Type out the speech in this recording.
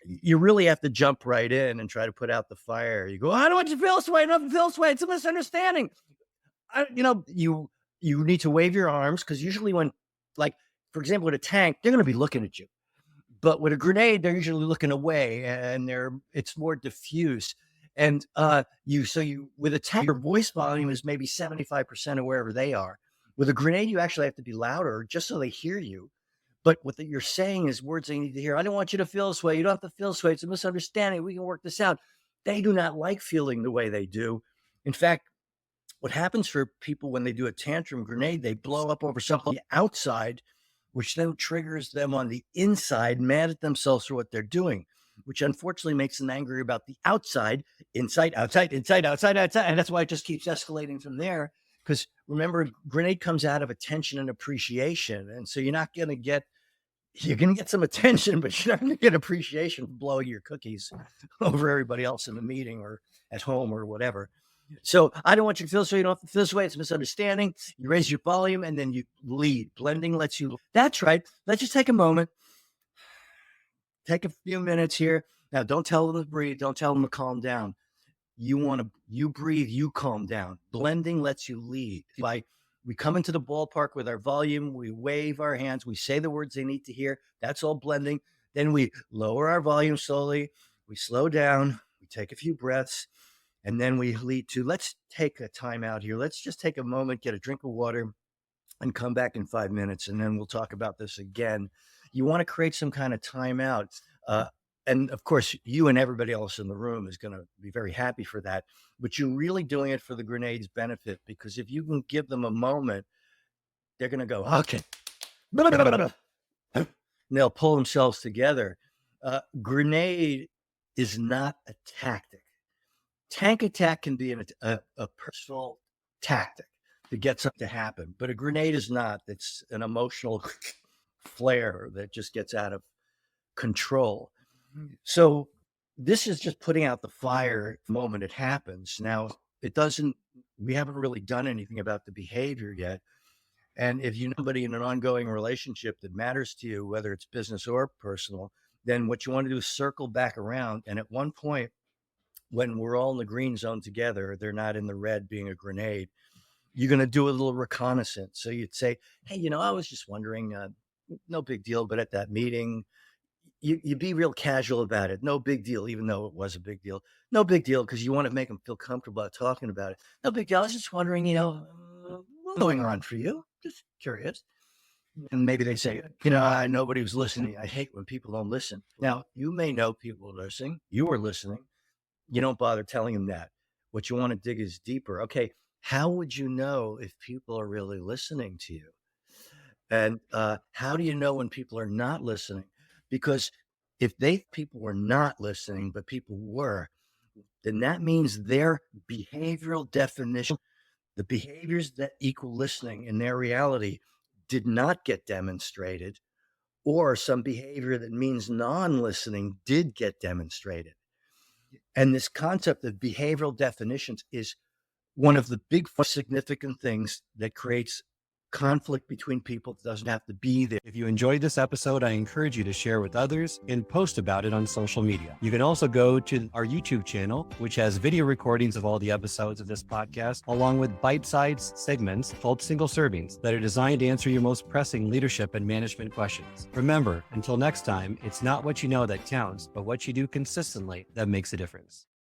you really have to jump right in and try to put out the fire. You go, I don't want you to feel this way. I don't feel this way. It's a misunderstanding. You need to wave your arms because usually when, like, for example, with a tank, they're going to be looking at you. But with a grenade, they're usually looking away, and it's more diffuse. And with a tank, your voice volume is maybe 75% of wherever they are. With a grenade, you actually have to be louder just so they hear you. But what you're saying is words they need to hear. I don't want you to feel this way. You don't have to feel this way. It's a misunderstanding. We can work this out. They do not like feeling the way they do. In fact, what happens for people when they do a tantrum grenade, they blow up over something outside, which then triggers them on the inside, mad at themselves for what they're doing, which unfortunately makes them angry about the outside, inside, outside, inside, outside, outside. And that's why it just keeps escalating from there. Because remember, grenade comes out of attention and appreciation. And so you're going to get some attention, but you're not going to get appreciation for blowing your cookies over everybody else in the meeting or at home or whatever. So I don't want you to feel so you don't have to feel this way. It's a misunderstanding. You raise your volume and then you lead. Blending lets you. That's right. Let's just take a moment. Take a few minutes here. Now, don't tell them to breathe. Don't tell them to calm down. You breathe, you calm down. Blending lets you lead. We come into the ballpark with our volume. We wave our hands. We say the words they need to hear. That's all blending. Then we lower our volume slowly. We slow down. We take a few breaths. And then we lead to, let's take a time out here. Let's just take a moment, get a drink of water, and come back in 5 minutes. And then we'll talk about this again. You want to create some kind of timeout. And of course, you and everybody else in the room is going to be very happy for that. But you're really doing it for the grenade's benefit, because if you can give them a moment, they're going to go, okay. And they'll pull themselves together. Grenade is not a tactic. Tank attack can be a personal tactic to get something to happen, but a grenade is not. It's an emotional flare that just gets out of control. So this is just putting out the fire the moment it happens. Now, we haven't really done anything about the behavior yet. And if you know somebody in an ongoing relationship that matters to you, whether it's business or personal, then what you want to do is circle back around. And at one point, when we're all in the green zone together, they're not in the red being a grenade, you're going to do a little reconnaissance. So you'd say, hey, I was just wondering, no big deal, but at that meeting, you be real casual about it. No big deal, even though it was a big deal. No big deal, because you want to make them feel comfortable about talking about it. No big deal. I was just wondering, what's going on for you? Just curious. And maybe they say, nobody was listening. I hate when people don't listen. Now, you may know people are listening. You are listening. You don't bother telling them that. What you want to dig is deeper. Okay, how would you know if people are really listening to you? And how do you know when people are not listening? Because if people were not listening, but people were, then that means their behavioral definition, the behaviors that equal listening in their reality, did not get demonstrated, or some behavior that means non-listening did get demonstrated. And this concept of behavioral definitions is one of the big significant things that creates conflict between people. That doesn't have to be there. If you enjoyed this episode, I encourage you to share with others and post about it on social media. You can also go to our YouTube channel, which has video recordings of all the episodes of this podcast, along with bite-sized segments called single servings that are designed to answer your most pressing leadership and management questions. Remember, until next time, it's not what you know that counts, but what you do consistently that makes a difference.